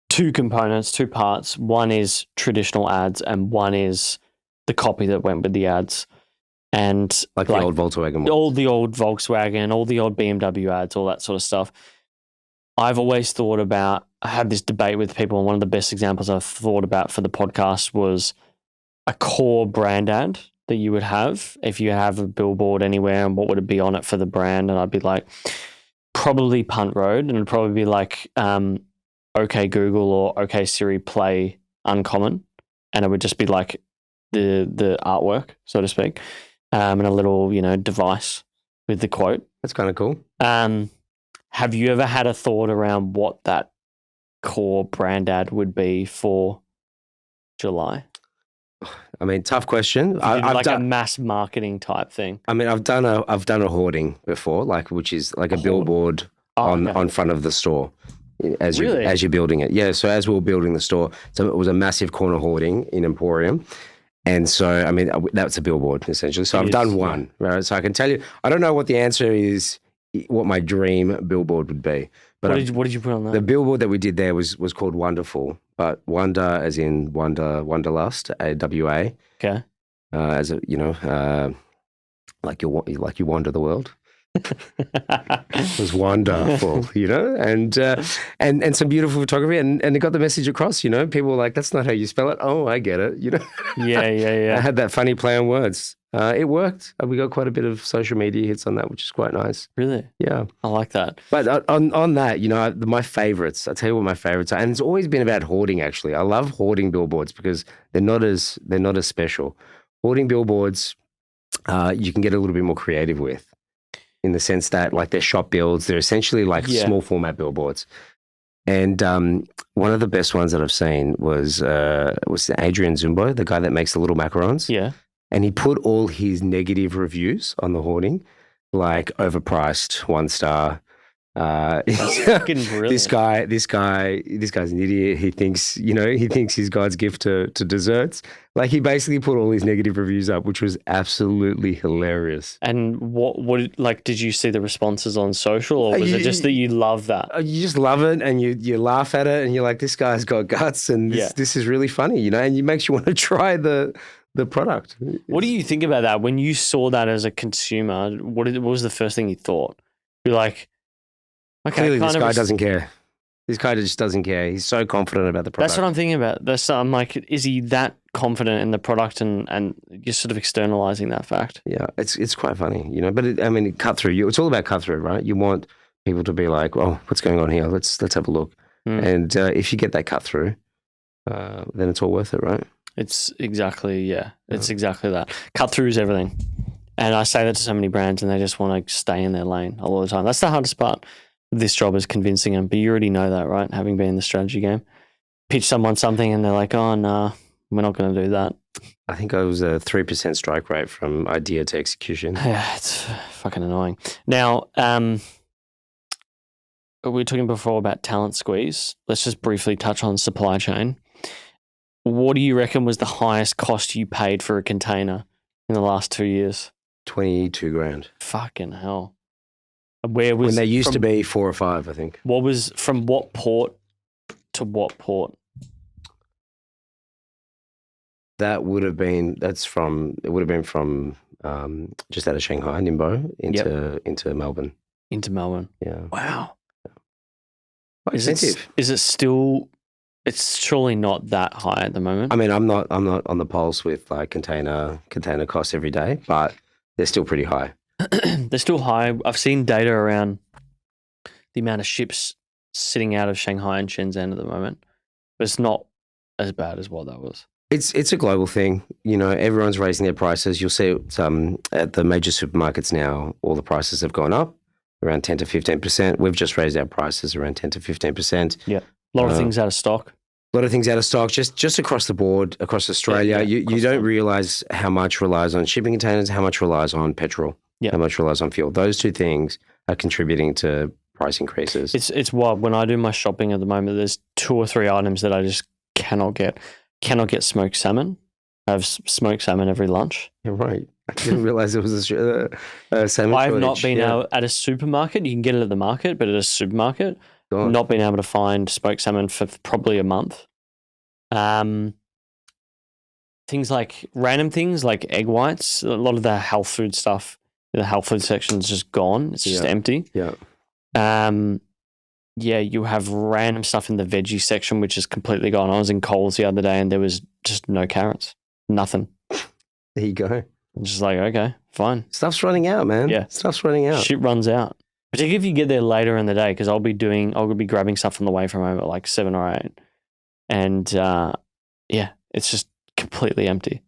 two components, two parts. One is traditional ads and one is the copy that went with the ads. And like the old Volkswagen. All the old Volkswagen, all the old BMW ads, all that sort of stuff. I've always thought about, I had this debate with people, and one of the best examples I've thought about for the podcast was a core brand ad that you would have if you have a billboard anywhere, and what would it be on it for the brand? And I'd be like, probably Punt Road, and it'd probably be like, OK Google or OK Siri play Uncommon. And it would just be like the artwork, so to speak. And a little, you know, device with the quote. That's kind of cool. Have you ever had a thought around what that core brand ad would be for July? I mean, tough question. I've done a mass marketing type thing. I mean, I've done a hoarding before, like which is like a billboard on front of the store as you're building it. Yeah. So as we were building the store, so it was a massive corner hoarding in Emporium. And so, I mean, that's a billboard essentially. So I've done one, right? So I can tell you, I don't know what the answer is, what my dream billboard would be. But what did you put on that? The billboard that we did there was called Wonderful, but wonder as in wanderlust, AWA. Okay. As a, you know, like you wander the world. It was wonderful, you know, and some beautiful photography, and it got the message across. You know, people were like, "That's not how you spell it." Oh, I get it. You know. Yeah. I had that funny play on words. It worked. We got quite a bit of social media hits on that, which is quite nice. Really? Yeah, I like that. But on that, you know, my favorites. I'll tell you what my favorites are, and it's always been about hoarding. Actually, I love hoarding billboards because they're not as special. Hoarding billboards, you can get a little bit more creative with. In the sense that, like, they're shop builds, they're essentially like small format billboards. And one of the best ones that I've seen was Adrian Zumbo, the guy that makes the little macarons. Yeah. And he put all his negative reviews on the hoarding, like overpriced, 1 star. That's fucking brilliant. This guy's an idiot. He thinks he's God's gift to desserts. Like, he basically put all his negative reviews up, which was absolutely hilarious. And what like, did you see the responses on social, or was it just that you love that? You just love it, and you laugh at it, and you're like, this guy's got guts, and this is really funny, you know, and it makes you want to try the the product. What do you think about that? When you saw that as a consumer, what was the first thing you thought? You're like, okay, Clearly this guy doesn't care. This guy just doesn't care. He's so confident about the product. That's what I'm thinking about. I'm like, is he that confident in the product and you're sort of externalizing that fact? Yeah, it's quite funny, you know. But cut through. It's all about cut through, right? You want people to be like, "Oh, what's going on here? Let's have a look." And if you get that cut through, then it's all worth it, right? It's exactly It's exactly that. Cut through is everything, and I say that to so many brands, and they just want to stay in their lane all the time. That's the hardest part. This job is convincing them, but you already know that, right? Having been in the strategy game, pitch someone something and they're like, "Oh, no, we're not going to do that." I think I was a 3% strike rate from idea to execution. Yeah, it's fucking annoying. Now, we were talking before about talent squeeze. Let's just briefly touch on supply chain. What do you reckon was the highest cost you paid for a container in the last 2 years? 22 grand. Fucking hell. Where was when they used to be 4 or 5, I think. What was from what port to what port? It would have been from just out of Shanghai, Ningbo, into Melbourne. Into Melbourne. Yeah. Wow. Quite expensive. Is it still? It's surely not that high at the moment. I mean, I'm not on the pulse with like container costs every day, but they're still pretty high. They're still high. I've seen data around the amount of ships sitting out of Shanghai and Shenzhen at the moment, but it's not as bad as what that was. It's a global thing. You know, everyone's raising their prices. You'll see it, at the major supermarkets now, all the prices have gone up around 10 to 15%. We've just raised our prices around 10 to 15%. Yeah. A lot of things out of stock. A lot of things out of stock, just across the board, across Australia. You don't realise how much relies on shipping containers, how much relies on petrol, how much relies on fuel. Those two things are contributing to price increases. It's wild. When I do my shopping at the moment, there's 2 or 3 items that I just cannot get. Cannot get smoked salmon. I have smoked salmon every lunch. You're right. I didn't realise it was a salmon I have shortage. not been out at a supermarket. You can get it at the market, but at a supermarket, not been able to find smoked salmon for probably a month. Things like random things like egg whites. A lot of the health food stuff, the health food section is just gone. It's just empty. Yeah. You have random stuff in the veggie section, which is completely gone. I was in Coles the other day and there was just no carrots, nothing. There you go. I'm just like, okay, fine. Stuff's running out, man. Yeah. Stuff's running out. Shit runs out. Particularly if you get there later in the day, because I'll be grabbing stuff on the way from home at like 7 or 8. And it's just completely empty.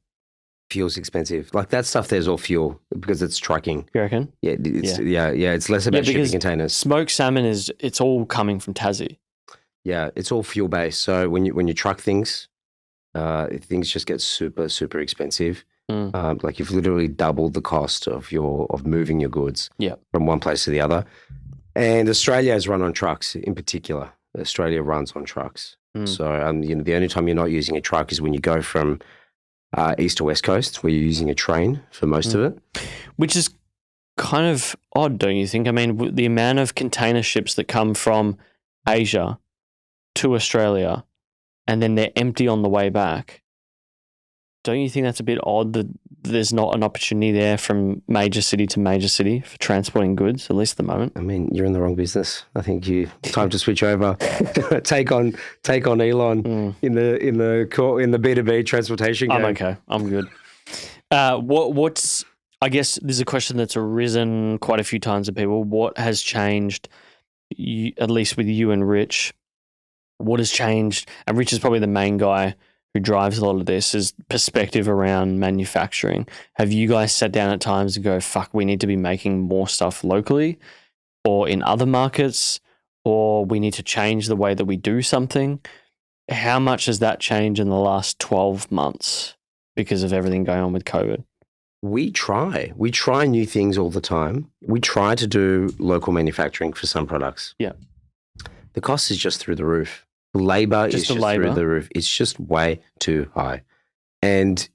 Fuel's expensive. Like that stuff there's all fuel because it's trucking. You reckon? Yeah, it's less about shipping containers. Smoked salmon it's all coming from Tassie. Yeah, it's all fuel based. So when you truck things, things just get super, super expensive. Like you've literally doubled the cost of moving your goods from one place to the other. And Australia is run on trucks in particular. Australia runs on trucks. So the only time you're not using a truck is when you go from east to west coast, where you're using a train for most of it. Which is kind of odd, don't you think? I mean, the amount of container ships that come from Asia to Australia and then they're empty on the way back. Don't you think that's a bit odd that there's not an opportunity there from major city to major city for transporting goods, at least at the moment? I mean, you're in the wrong business. I think time to switch over, take on Elon in the B2B transportation game. I'm okay. I'm good. I guess there's a question that's arisen quite a few times with people. What has changed, at least with you and Rich? What has changed? And Rich is probably the main guy who drives a lot of this, is perspective around manufacturing. Have you guys sat down at times and go, fuck, we need to be making more stuff locally or in other markets, or we need to change the way that we do something? How much has that changed in the last 12 months because of everything going on with COVID? We try new things all the time. We try to do local manufacturing for some products. Yeah. The cost is just through the roof. Labor is just through the roof. It's just way too high. And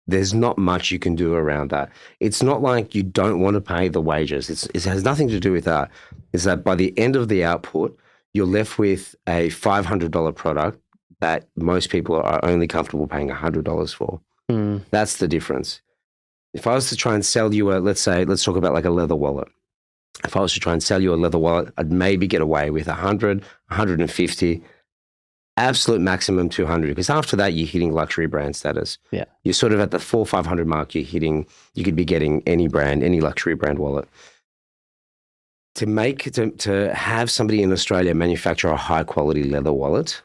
there's not much you can do around that. It's not like you don't want to pay the wages. It has nothing to do with that. It's that by the end of the output, you're left with a $500 product that most people are only comfortable paying $100 for. Mm. That's the difference. If I was to try and sell you let's talk about like a leather wallet. If I was to try and sell you a leather wallet, I'd maybe get away with 100, 150, absolute maximum 200, because after that you're hitting luxury brand status. Yeah. You're sort of at the 400, 500 mark. You could be getting any brand, any luxury brand wallet. To have somebody in Australia manufacture a high quality leather wallet,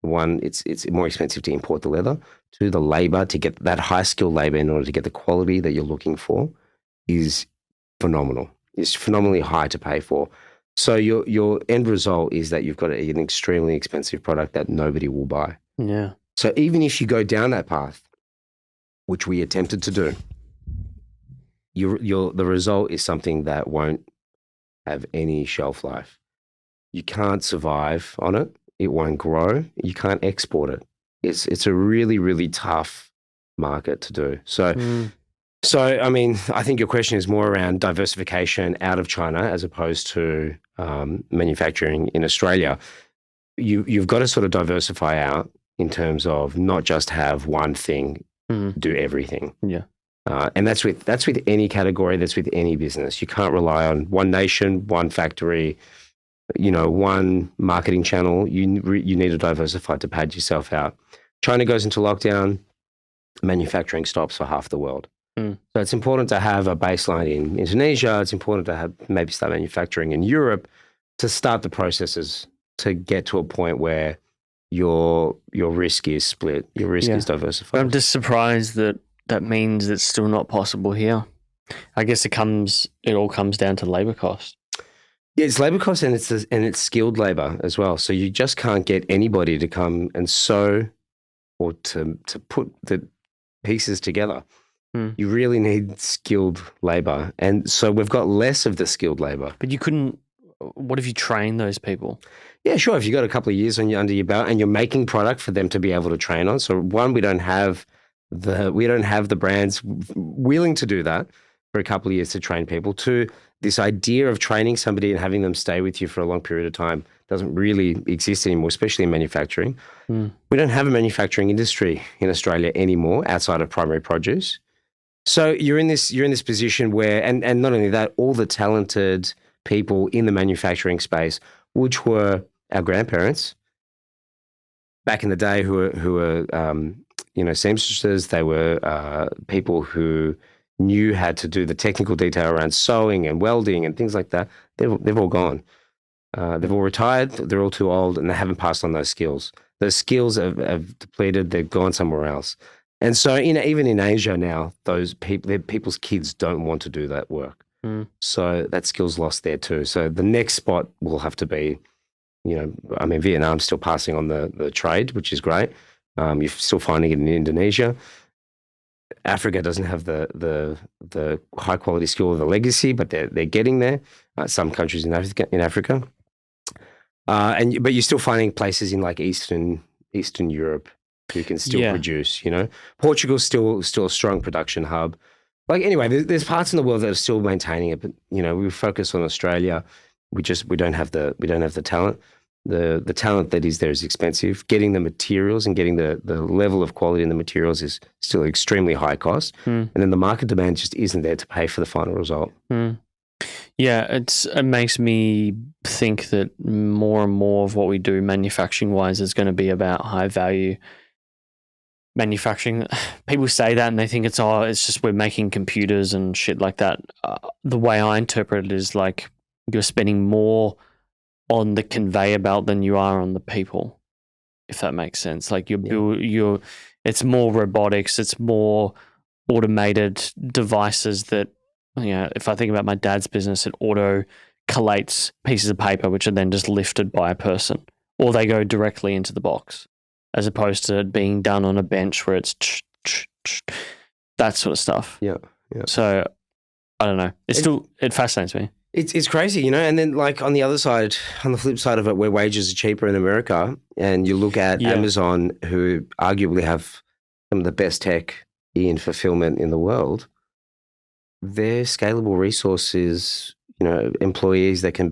one, it's more expensive to import the leather. Two, the labor to get that high skill labor in order to get the quality that you're looking for is phenomenal. It's phenomenally high to pay for. So your end result is that you've got an extremely expensive product that nobody will buy. Yeah. So even if you go down that path, which we attempted to do, the result is something that won't have any shelf life. You can't survive on it. It won't grow. You can't export it. It's a really, really tough market to do. So, I mean, I think your question is more around diversification out of China as opposed to manufacturing in Australia. You've got to sort of diversify out in terms of not just have one thing do everything. Yeah. And that's with any category, that's with any business. You can't rely on one nation, one factory, one marketing channel. You need to diversify to pad yourself out. China goes into lockdown, manufacturing stops for half the world. So it's important to have a baseline in Indonesia. It's important to maybe start manufacturing in Europe to start the processes to get to a point where your risk is split, your risk is diversified. I'm just surprised that means it's still not possible here. I guess it all comes down to labor cost. Yeah, it's labor cost and it's skilled labor as well. So you just can't get anybody to come and sew or to put the pieces together. You really need skilled labor. And so we've got less of the skilled labor. But what if you train those people? Yeah, sure. If you've got a couple of years under your belt and you're making product for them to be able to train on. So one, we don't have the brands willing to do that for a couple of years to train people. Two, this idea of training somebody and having them stay with you for a long period of time doesn't really exist anymore, especially in manufacturing. We don't have a manufacturing industry in Australia anymore outside of primary produce. So you're in this position where, and not only that, all the talented people in the manufacturing space, which were our grandparents back in the day, who were seamstresses, they were people who knew how to do the technical detail around sewing and welding and things like that. They've all gone. They've all retired. They're all too old, and they haven't passed on those skills. Those skills have depleted. They've gone somewhere else. And so, even in Asia now, people's kids don't want to do that work. So that skill's lost there too. So the next spot will have to be, Vietnam's still passing on the trade, which is great. You're still finding it in Indonesia. Africa doesn't have the high quality skill or the legacy, but they're getting there. Some countries in Africa, but you're still finding places in like Eastern Europe who can still produce. Portugal's still a strong production hub. Like anyway, there's parts in the world that are still maintaining it, but we focus on Australia. We don't have the talent. The talent that is there is expensive. Getting the materials and getting the level of quality in the materials is still extremely high cost. And then the market demand just isn't there to pay for the final result. Yeah, it makes me think that more and more of what we do manufacturing-wise is going to be about high-value manufacturing. People say that and they think it's just we're making computers and shit like that. The way I interpret it is like you're spending more on the conveyor belt than you are on the people, if that makes sense. Like it's more robotics, it's more automated devices that, if I think about my dad's business, it auto collates pieces of paper, which are then just lifted by a person, or they go directly into the box, as opposed to it being done on a bench where it's that sort of stuff. Yeah. So I don't know. It fascinates me. It's crazy, and then like on the flip side of it, where wages are cheaper in America, and you look at Amazon, who arguably have some of the best tech in fulfillment in the world, their scalable resources, employees that can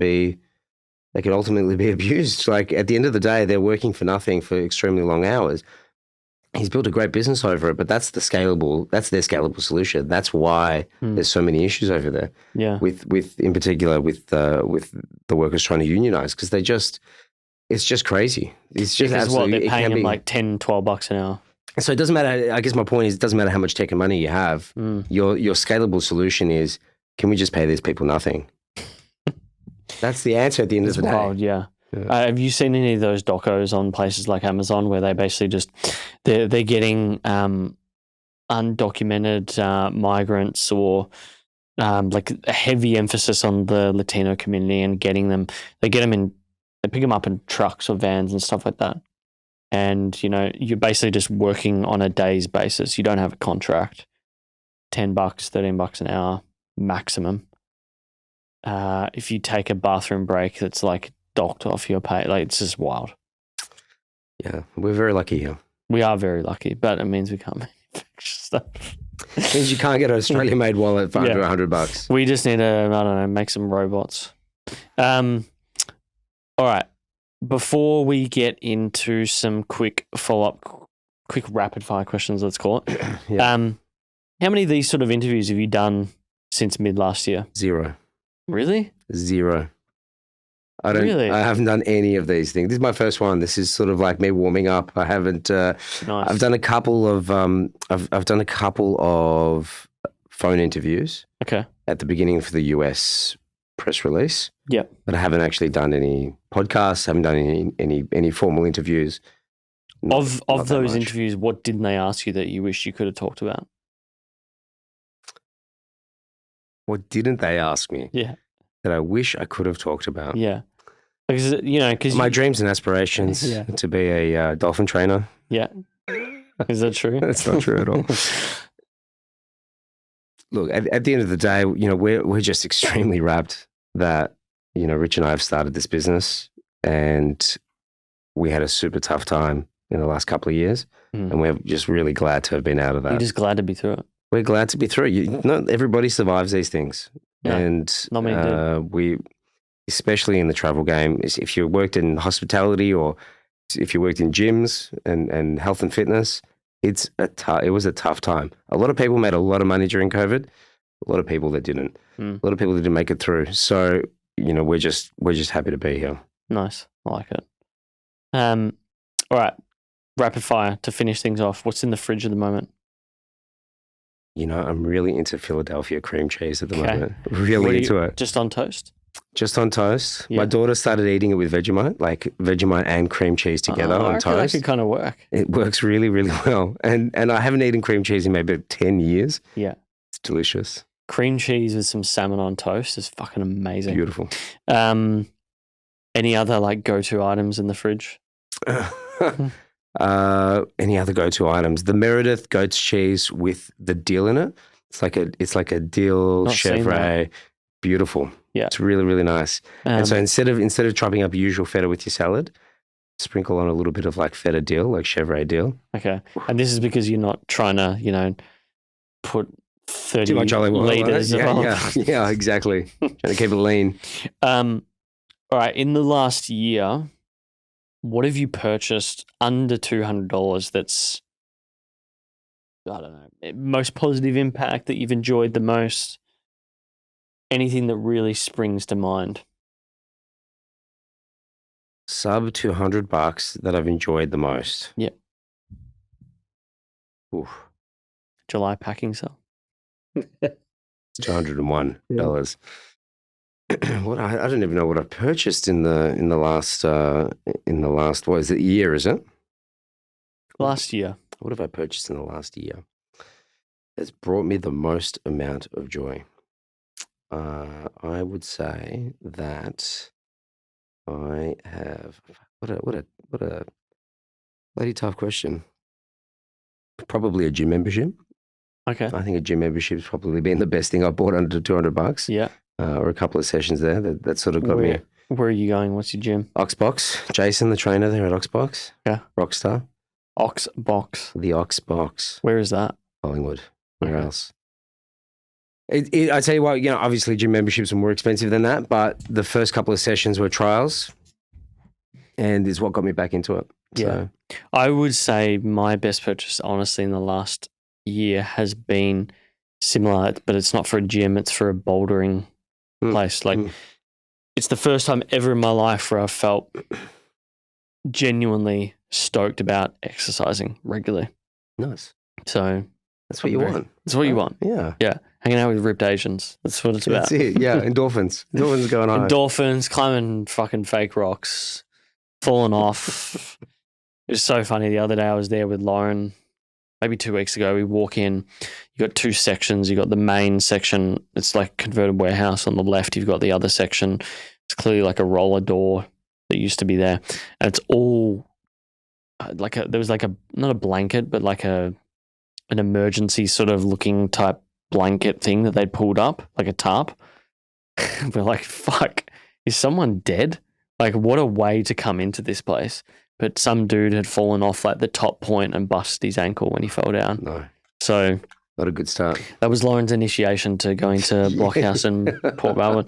ultimately be abused. Like at the end of the day, they're working for nothing for extremely long hours. he's built a great business over it, but that's their scalable solution. That's why there's so many issues over there. Yeah. With in particular with the workers trying to unionize, because it's just crazy. It's just Because what, absolutely, they're paying them like $10, $12 an hour. So it doesn't matter. I guess my point is, it doesn't matter how much tech and money you have. Your scalable solution is, can we just pay these people nothing? That's the answer at the end of the day. Wild, yeah. Have you seen any of those docos on places like Amazon where they basically just they're getting undocumented migrants, or like a heavy emphasis on the Latino community, and they pick them up in trucks or vans and stuff like that. And, you're basically just working on a day's basis. You don't have a contract. $10, $13 an hour maximum. If you take a bathroom break, that's like docked off your pay. Like, it's just wild. Yeah, we're very lucky here. We are very lucky, but it means we can't manufacture stuff. It means you can't get an Australian-made wallet for under $100. We just need to, make some robots. All right. Before we get into some quick follow-up, quick rapid-fire questions, let's call it. Yeah. How many of these sort of interviews have you done since mid last year? 0. Really? 0. I haven't done any of these things. This is my first one. This is sort of like me warming up. I haven't. Nice. I've done a couple of. I've done a couple of phone interviews. Okay. At the beginning for the US press release. Yep. But I haven't actually done any podcasts. Haven't done any formal interviews. Of those interviews, what didn't they ask you that you wish you could have talked about? What didn't they ask me? Yeah. That I wish I could have talked about. Yeah. Because my dreams and aspirations to be a dolphin trainer. Yeah. Is that true? That's not true at all. Look, at the end of the day, we're just extremely rapt that, Rich and I have started this business, and we had a super tough time in the last couple of years, and we're just really glad to have been out of that. You're just glad to be through it. We're glad to be through it. Not everybody survives these things. No, and not many did. We, especially in the travel game, if you worked in hospitality or if you worked in gyms and health and fitness, it was a tough time. A lot of people made a lot of money during COVID. A lot of people that didn't. A lot of people that didn't make it through. So, we're just happy to be here. Nice. I like it. All right. Rapid fire to finish things off. What's in the fridge at the moment? I'm really into Philadelphia cream cheese at the moment. Really into it. Just on toast? Just on toast. Yeah. My daughter started eating it with Vegemite, like Vegemite and cream cheese together on toast. That could kind of work. It works really, really well. And I haven't eaten cream cheese in maybe 10 years. Yeah. It's delicious. Cream cheese with some salmon on toast is fucking amazing. Beautiful. Any other go-to items in the fridge? Any other go-to items? The Meredith goat's cheese with the dill in it. It's like a dill chevre. Beautiful. Yeah, it's really, really nice. And so instead of chopping up usual feta with your salad, sprinkle on a little bit of feta dill, like chevre dill. Okay, and this is because you're not trying to put 30 too much olive oil liters of olive. Yeah, exactly. Trying to keep it lean. All right, in the last year, what have you purchased under $200 that's, I don't know, most positive impact that you've enjoyed the most? Anything that really springs to mind? Sub $200 that I've enjoyed the most. Yeah. Oof. July packing sale. $201. What I don't even know what I purchased in the last what is it, year, is it? Last year. What have I purchased in the last year that's brought me the most amount of joy? I would say that I have what a bloody tough question. Probably a gym membership. Okay. I think a gym membership's probably been the best thing I've bought under $200. Yeah. Or a couple of sessions there that sort of got me. Where are you going? What's your gym? Oxbox. Jason, the trainer there at Oxbox. Yeah. Rockstar. Oxbox. The Oxbox. Where is that? Collingwood. Where else? I tell you what, obviously gym memberships are more expensive than that, but the first couple of sessions were trials and is what got me back into it. So, I would say my best purchase, honestly, in the last year has been similar, but it's not for a gym, it's for a bouldering place. Like, it's the first time ever in my life where I felt genuinely stoked about exercising regularly. nice. So That's what you want. That's what you want. Yeah. Yeah. Hanging out with ripped Asians. That's what it's about. That's it. Yeah. Endorphins. Endorphins going on. Endorphins, climbing fucking fake rocks, falling off. It was so funny. The other day I was there with Lauren, maybe 2 weeks ago. We walk in, you got 2 sections. You got the main section. It's like a converted warehouse. On the left, you've got the other section. It's clearly like a roller door that used to be there. And it's all there was like not a blanket, but like an emergency sort of looking type blanket thing that they'd pulled up, like a tarp. We're like, fuck, is someone dead? Like, what a way to come into this place. But some dude had fallen off like the top point and busted his ankle when he fell down. No. So Not a good start. that was Lauren's initiation to going to Blockhouse in Port Melbourne.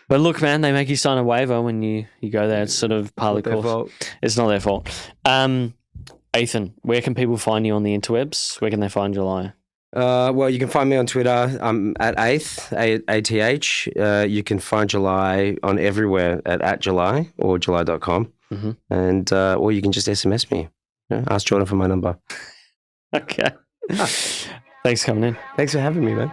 But look, man, they make you sign a waiver when you go there. It's sort of part of the course. It's not their fault. Athan, where can people find you on the interwebs? Where can they find July? Well, you can find me on Twitter. I'm at ATH. You can find July on everywhere at July or July.com. Mm-hmm. And or you can just SMS me. Ask Jordan for my number. Okay. Thanks for coming in. Thanks for having me, man.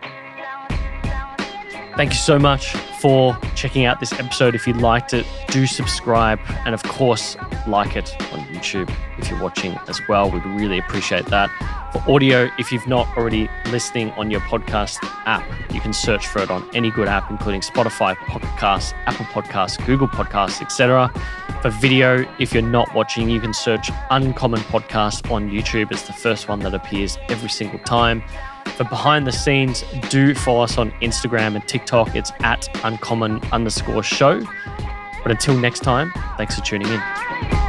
Thank you so much for checking out this episode. If you liked it, do subscribe. And of course, like it on YouTube if you're watching as well. We'd really appreciate that. For audio, if you've not already listening on your podcast app, you can search for it on any good app, including Spotify, Pocket Casts, Apple Podcasts, Google Podcasts, etc. For video, if you're not watching, you can search Uncommon Podcast on YouTube. It's the first one that appears every single time. For behind the scenes, do follow us on Instagram and TikTok. It's at uncommon_show. But until next time, thanks for tuning in.